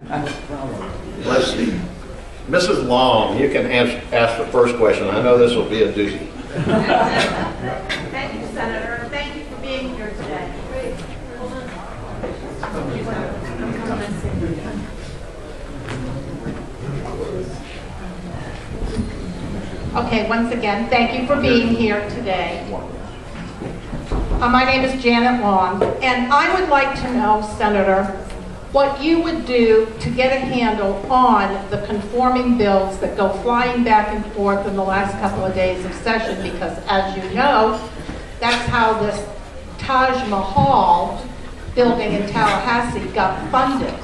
Let's see. Mrs. Long, you can ask the first question. I know this will be a doozy. Thank you, Senator, and thank you for being here today. Okay, once again, thank you for being here today. My name is Janet Long, and I would like to know, Senator, what you would do to get a handle on the conforming bills that go flying back and forth in the last couple of days of session, because as you know, that's how this Taj Mahal building in Tallahassee got funded.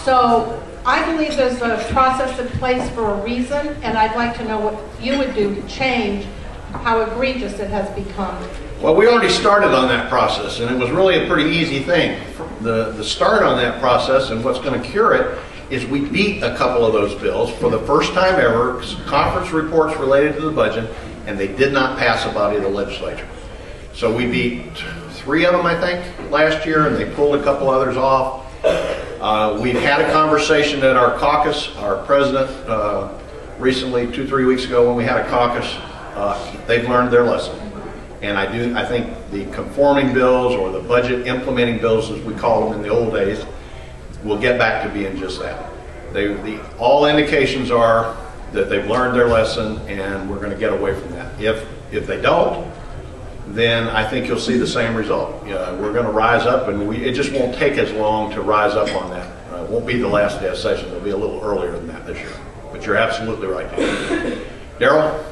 So I believe there's a process in place for a reason, and I'd like to know what you would do to change how egregious it has become. Well, we already started on that process, and it was really a pretty easy thing. The start on that process, and what's going to cure it, is we beat a couple of those bills for the first time ever, conference reports related to the budget, and they did not pass a body of the legislature. So we beat 3 of them, I think, last year, and they pulled a couple others off. We've had a conversation at our caucus. Our president recently, 2-3 weeks ago, when we had a caucus, they've learned their lesson. And I think the conforming bills, or the budget implementing bills as we call them in the old days, will get back to being just that. All indications are that they've learned their lesson, and we're going to get away from that. If they don't, then I think you'll see the same result. We're going to rise up, and it just won't take as long to rise up on that. It won't be the last day of session. It'll be a little earlier than that this year. But you're absolutely right. Darrell?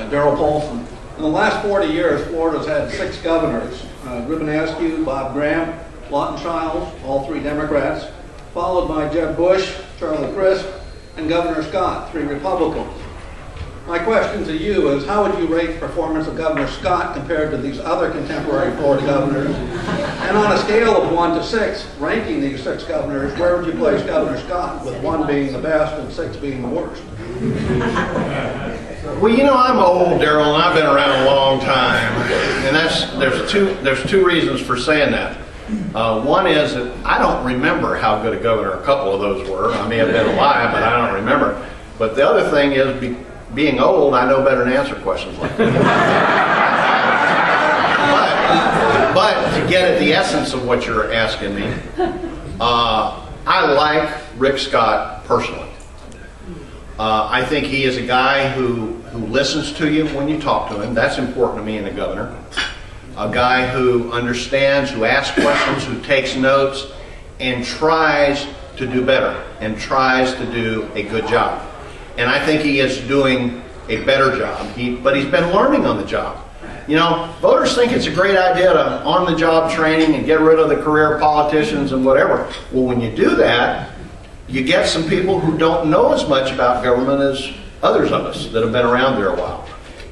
Darrell Paulson. In the last 40 years, Florida's had 6 governors. Ruben Askew, Bob Graham, Lawton Childs, all 3 Democrats, followed by Jeb Bush, Charlie Crist, and Governor Scott, 3 Republicans. My question to you is, how would you rate the performance of Governor Scott compared to these other contemporary Florida governors? And on a scale of 1 to 6, ranking these 6 governors, where would you place Governor Scott, with 1 being the best and 6 being the worst? Well, you know, I'm old, Darrell, and I've been around a long time, and there's two reasons for saying that. One is that I don't remember how good a governor a couple of those were. I may have been alive, but I don't remember. But the other thing is, being old, I know better than answer questions like that. but to get at the essence of what you're asking me, I like Rick Scott personally. I think he is a guy who listens to you when you talk to him. That's important to me in a governor. A guy who understands, who asks questions, who takes notes, and tries to do better, and tries to do a good job. And I think he is doing a better job. But he's been learning on the job. You know, voters think it's a great idea to on-the-job training and get rid of the career politicians and whatever. Well, when you do that, you get some people who don't know as much about government as others of us that have been around there a while.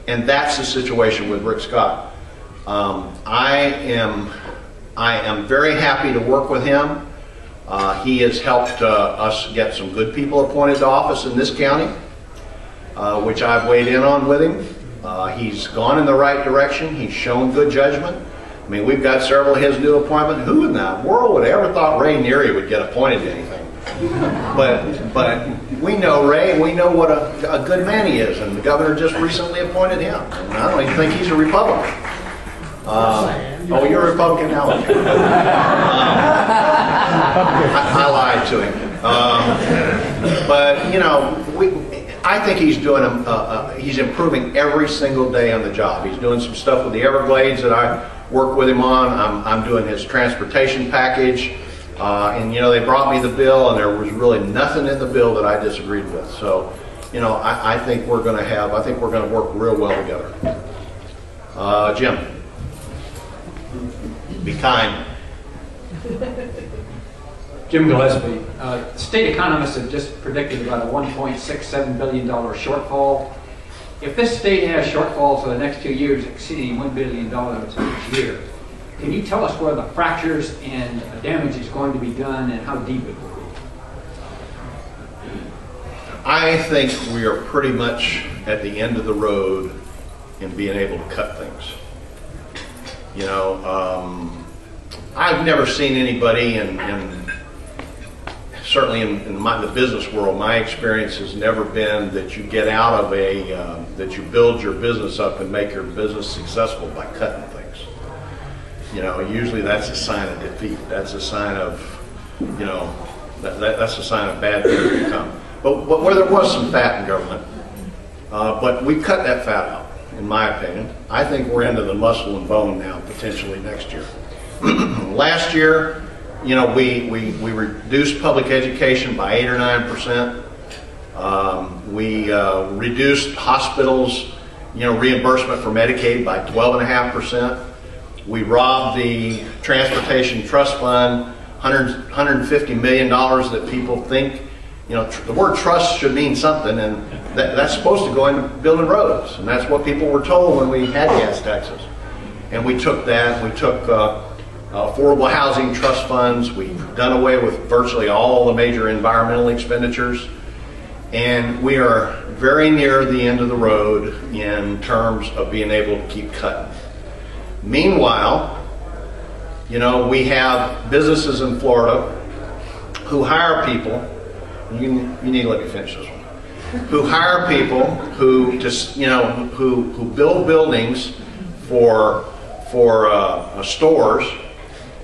And that's the situation with Rick Scott. I am very happy to work with him. He has helped us get some good people appointed to office in this county, which I've weighed in on with him. He's gone in the right direction. He's shown good judgment. I mean, we've got several of his new appointments. Who in the world would have ever thought Ray Neary would get appointed to anything? But we know Ray, and we know what a good man he is, and the governor just recently appointed him. And I don't even think he's a Republican. Oh, you're a Republican now? I lied to him. But, you know, I think he's doing, he's improving every single day on the job. He's doing some stuff with the Everglades that I work with him on. I'm doing his transportation package. And, you know, they brought me the bill, and there was really nothing in the bill that I disagreed with. So, you know, I think we're going to work real well together. Jim. Be kind. Jim Gillespie. State economists have just predicted about a $1.67 billion shortfall. If this state has shortfalls for the next 2 years exceeding $1 billion each year, can you tell us where the fractures and damage is going to be done and how deep it will be? I think we are pretty much at the end of the road in being able to cut things. You know, I've never seen anybody, and certainly in the business world, my experience has never been that you get out of that you build your business up and make your business successful by cutting things. You know, usually that's a sign of defeat. That's a sign of, you know, that's a sign of bad things to come. But where there was some fat in government, but we cut that fat out, in my opinion. I think we're into the muscle and bone now, potentially next year. Last year, you know, we reduced public education by 8 or 9%. We reduced hospitals, you know, reimbursement for Medicaid by 12.5%. We robbed the Transportation Trust Fund, $150 million that people think, you know, the word trust should mean something, and that's supposed to go into building roads, and that's what people were told when we had gas taxes. And we took that, we took affordable housing trust funds, we've done away with virtually all the major environmental expenditures, and we are very near the end of the road in terms of being able to keep cutting. Meanwhile, you know, we have businesses in Florida who hire people. You need to let me finish this one. Who hire people who just, you know, who build buildings for stores,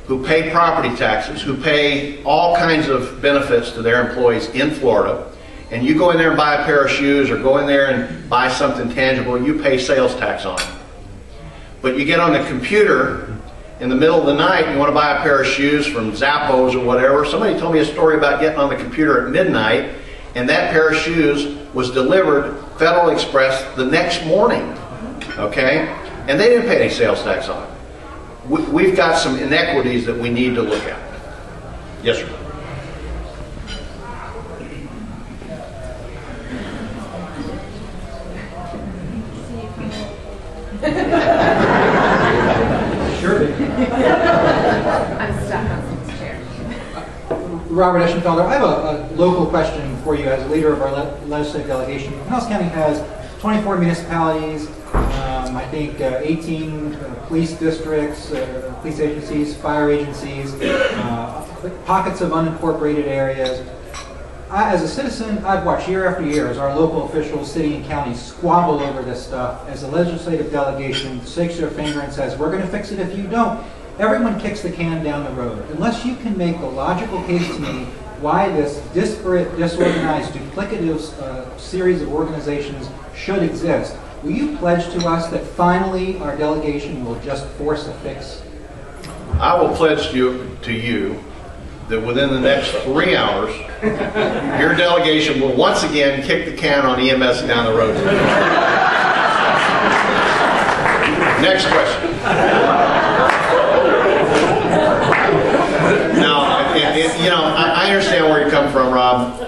who pay property taxes, who pay all kinds of benefits to their employees in Florida. And you go in there and buy a pair of shoes or go in there and buy something tangible, you pay sales tax on it. But you get on the computer in the middle of the night, you want to buy a pair of shoes from Zappos or whatever. Somebody told me a story about getting on the computer at midnight, and that pair of shoes was delivered Federal Express the next morning, okay? And they didn't pay any sales tax on it. We've got some inequities that we need to look at. Yes, sir. I'm stuck on this chair. Robert Eschenfelder, I have a local question for you as a leader of our legislative delegation. Pinellas County has 24 municipalities, I think 18 police districts, police agencies, fire agencies, pockets of unincorporated areas. As a citizen, I've watched year after year as our local officials, city and county, squabble over this stuff. As a legislative delegation sticks their finger and says, we're going to fix it if you don't. Everyone kicks the can down the road. Unless you can make a logical case to me why this disparate, disorganized, duplicative series of organizations should exist, will you pledge to us that finally our delegation will just force a fix? I will pledge to you that within the next 3 hours, your delegation will once again kick the can on EMS down the road. Next question. Now, you know, I understand where you come from, Rob.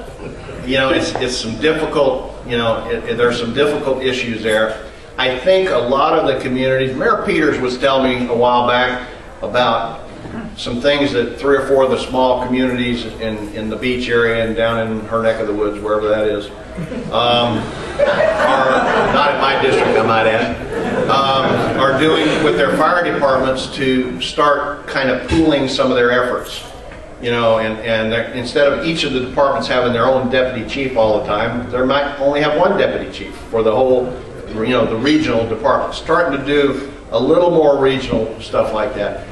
You know, it's some difficult, you know, there's some difficult issues there. I think a lot of the communities, Mayor Peters was telling me a while back about some things that 3 or 4 of the small communities in the beach area and down in her neck of the woods, wherever that is, are not in my district, I might add, are doing with their fire departments to start kind of pooling some of their efforts. You know, and instead of each of the departments having their own deputy chief all the time, they might only have one deputy chief for the whole, you know, the regional department. Starting to do a little more regional stuff like that.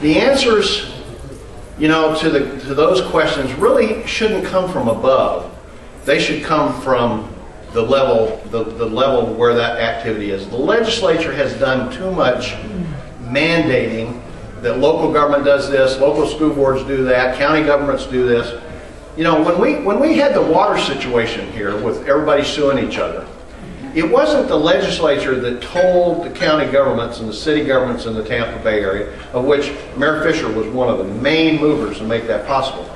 The answers, you know, to those questions really shouldn't come from above. They should come from the level where that activity is. The legislature has done too much mandating that local government does this, local school boards do that, county governments do this. You know, when we had the water situation here with everybody suing each other, it wasn't the legislature that told the county governments and the city governments in the Tampa Bay area, of which Mayor Fisher was one of the main movers to make that possible.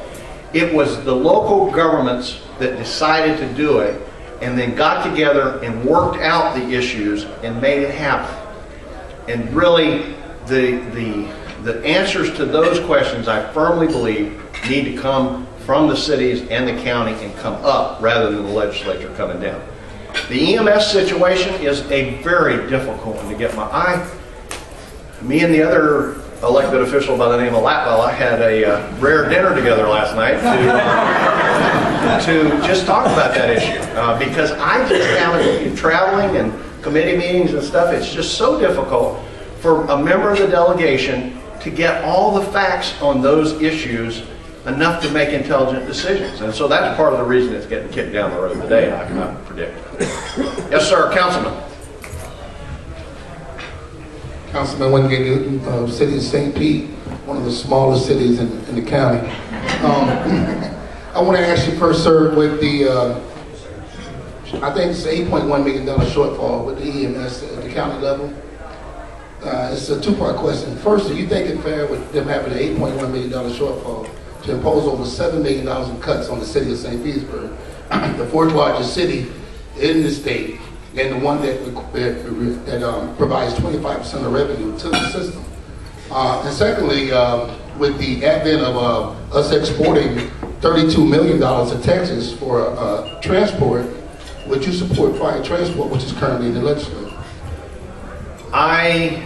It was the local governments that decided to do it and then got together and worked out the issues and made it happen. And really, the answers to those questions, I firmly believe, need to come from the cities and the county and come up rather than the legislature coming down. The EMS situation is a very difficult one to get my eye. Me and the other elected official by the name of Latvala had a rare dinner together last night to to just talk about that issue because I just haven't, traveling and committee meetings and stuff, it's just so difficult for a member of the delegation to get all the facts on those issues enough to make intelligent decisions. And so that's part of the reason it's getting kicked down the road today, I cannot predict. Yes, sir, Councilman. Councilman Wingate Newton, City of St. Pete, one of the smallest cities in the county. I want to ask you first, sir, with the, I think it's $8.1 million shortfall with the EMS at the county level. It's a two-part question. First, do you think it's fair with them having an $8.1 million shortfall to impose over $7 million in cuts on the city of St. Petersburg, the fourth largest city in the state, and the one that provides 25% of revenue to the system? And secondly, with the advent of us exporting $32 million to Texas for transport, would you support private transport, which is currently in the legislature? I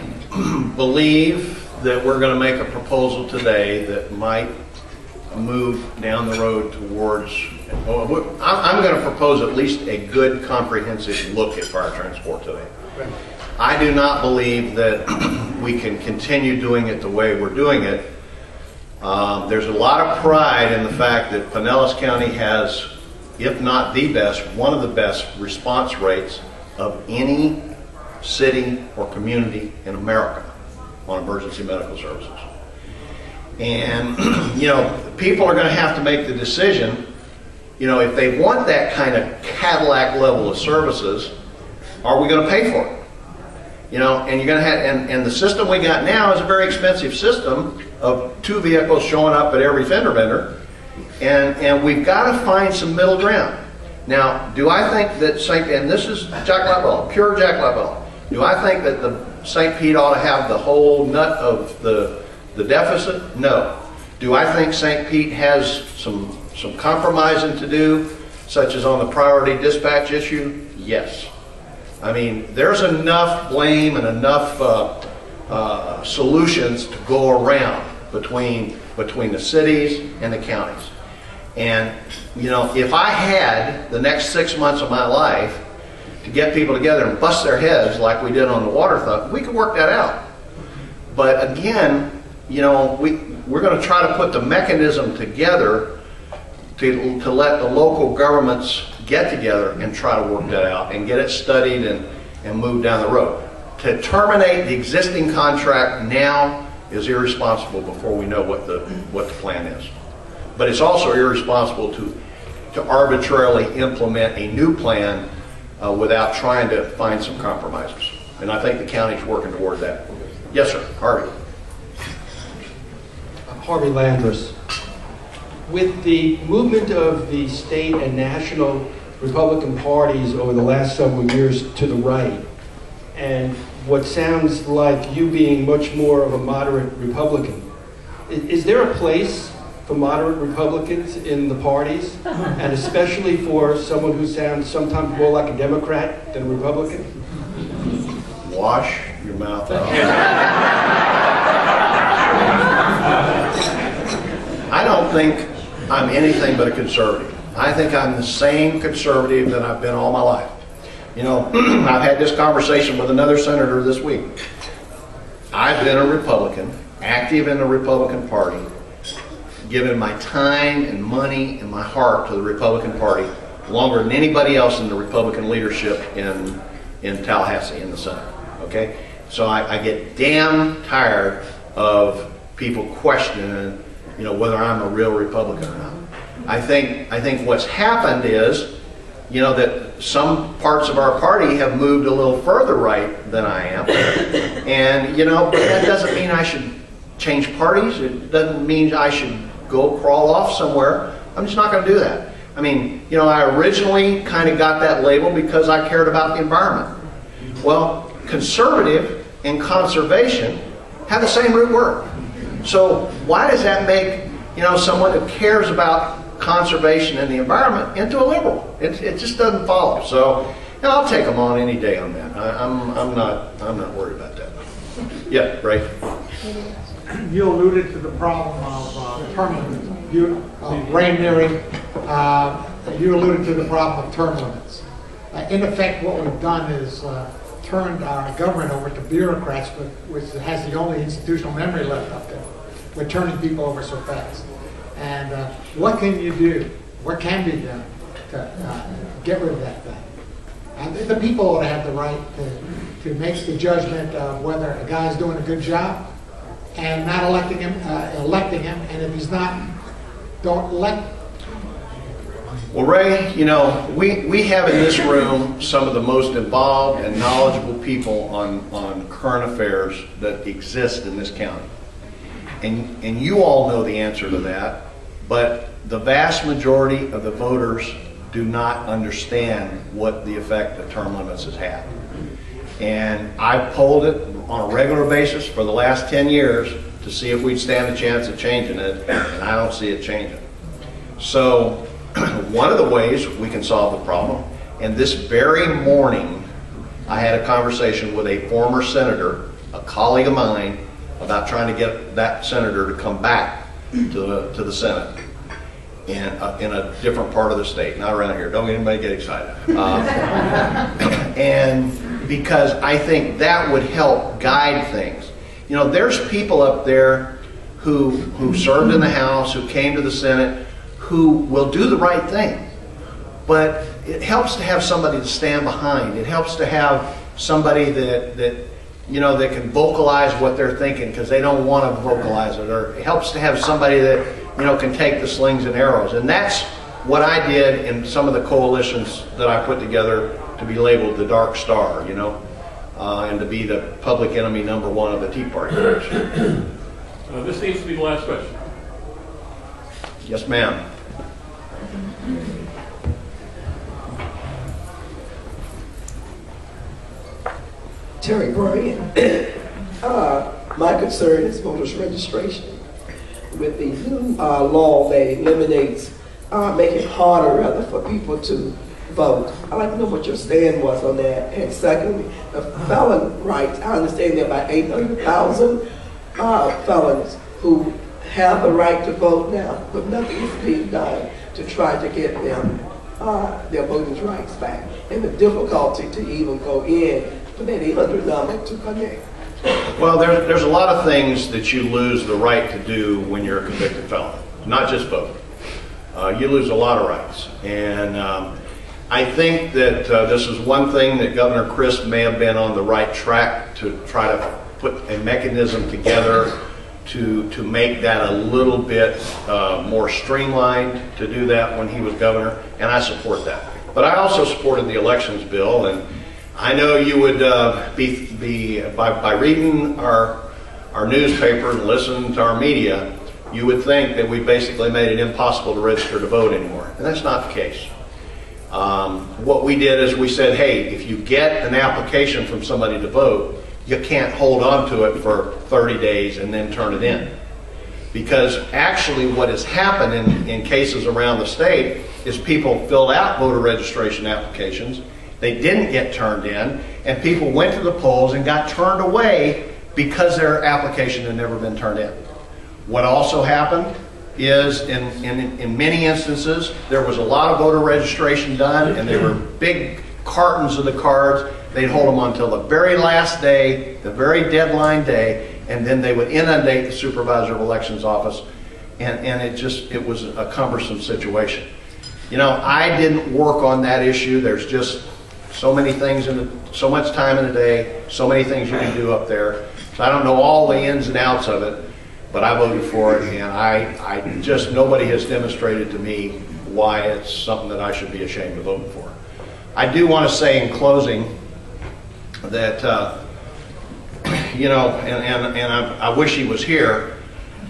believe that we're going to make a proposal today that might move down the road towards, I'm going to propose at least a good comprehensive look at fire transport today. Right. I do not believe that we can continue doing it the way we're doing it. There's a lot of pride in the fact that Pinellas County has, if not the best, one of the best response rates of any city or community in America on emergency medical services. And, people are going to have to make the decision, if they want that kind of Cadillac level of services, are we going to pay for it? And you're going to have, and the system we got now is a very expensive system of 2 vehicles showing up at every fender bender, and we've got to find some middle ground. Now, do I think that and this is Jack Latvala, pure Jack Latvala, do I think that the St. Pete ought to have the whole nut of the deficit? No. Do I think St. Pete has some compromising to do, such as on the priority dispatch issue? Yes. I mean, there's enough blame and enough solutions to go around between the cities and the counties. And, if I had the next 6 months of my life to get people together and bust their heads like we did on the water theft, we could work that out. But again, we're going to try to put the mechanism together to let the local governments get together and try to work that out and get it studied and move down the road. To terminate the existing contract now is irresponsible before we know what the plan is. But it's also irresponsible to arbitrarily implement a new plan without trying to find some compromises. And I think the county's working toward that. Yes, sir. Harvey. Harvey Landris. With the movement of the state and national Republican parties over the last several years to the right, and what sounds like you being much more of a moderate Republican, is there a place for moderate Republicans in the parties, and especially for someone who sounds sometimes more like a Democrat than a Republican? Wash your mouth out. I don't think I'm anything but a conservative. I think I'm the same conservative that I've been all my life. I've had this conversation with another senator this week. I've been a Republican, active in the Republican Party, given my time and money and my heart to the Republican Party longer than anybody else in the Republican leadership in Tallahassee in the Senate. Okay? So I get damn tired of people questioning, whether I'm a real Republican or not. I think what's happened is, that some parts of our party have moved a little further right than I am. And, but that doesn't mean I should change parties. It doesn't mean I should go crawl off somewhere. I'm just not going to do that. I mean, I originally kind of got that label because I cared about the environment. Well, conservative and conservation have the same root word. So why does that make, someone who cares about conservation and the environment into a liberal? It just doesn't follow. So, I'll take them on any day on that. I'm not worried about that. Yeah, right. You alluded to the problem of permanent reindeering. you alluded to the problem of term limits. In effect, what we've done is turned our government over to bureaucrats, which has the only institutional memory left up there. We're turning people over so fast. And what can you do? What can be done to get rid of that thing? And the people ought to have the right to make the judgment of whether a guy's doing a good job and not electing him, and if he's not, don't elect. Well, Ray, you know, we have in this room some of the most involved and knowledgeable people on current affairs that exist in this county. And you all know the answer to that, but the vast majority of the voters do not understand what the effect of term limits has had. And I've polled it on a regular basis for the last 10 years to see if we'd stand a chance of changing it, and I don't see it changing. So one of the ways we can solve the problem, and this very morning I had a conversation with a former senator, a colleague of mine, about trying to get that senator to come back to the Senate in a different part of the state, not around here. Don't get anybody get excited. And because I think that would help guide things. You know, there's people up there who served in the House, who came to the Senate, who will do the right thing. But it helps to have somebody to stand behind. It helps to have somebody that you know, that can vocalize what they're thinking because they don't want to vocalize it. Or it helps to have somebody that, you know, can take the slings and arrows. And that's what I did in some of the coalitions that I put together to be labeled the Dark Star, you know, and to be the public enemy #1 of the Tea Party. This seems to be the last question. Yes, ma'am. Terry Bryan. My concern is voters registration. With the new law that eliminates, make it harder rather for people to vote. I'd like to know what your stand was on that. And secondly, the felon rights. I understand there are about 800,000 felons who have the right to vote now, but nothing is being done to try to get them their voting rights back. And the difficulty to even go in for that 800 number to connect. Well, there's a lot of things that you lose the right to do when you're a convicted felon, not just vote. You lose a lot of rights. And I think that this is one thing that Governor Christ may have been on the right track to try to put a mechanism together to make that a little bit more streamlined to do that when he was governor, and I support that. But I also supported the elections bill, and I know you would by reading our newspaper and listening to our media, you would think that we basically made it impossible to register to vote anymore, and that's not the case. What we did is we said, hey, if you get an application from somebody to vote, you can't hold on to it for 30 days and then turn it in. Because actually what has happened in cases around the state is people filled out voter registration applications, they didn't get turned in, and people went to the polls and got turned away because their application had never been turned in. What also happened is in many instances, there was a lot of voter registration done, and there were big cartons of the cards. They'd hold them until the very last day, the very deadline day, and then they would inundate the supervisor of elections office, and it was a cumbersome situation. You know, I didn't work on that issue. There's just so many things so much time in a day, so many things you can do up there. So I don't know all the ins and outs of it, but I voted for it, and nobody has demonstrated to me why it's something that I should be ashamed of voting for. I do want to say in closing that, you know, and I wish he was here.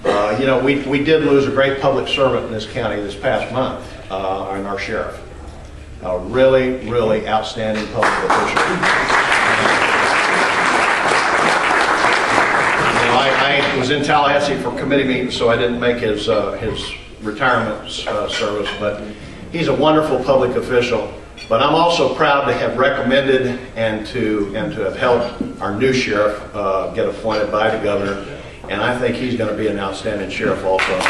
You know, we did lose a great public servant in this county this past month, and our sheriff. A really, really outstanding public official. You know, I was in Tallahassee for committee meetings, so I didn't make his retirement service, but he's a wonderful public official. But I'm also proud to have recommended and to have helped our new sheriff get appointed by the governor, and I think he's going to be an outstanding sheriff also.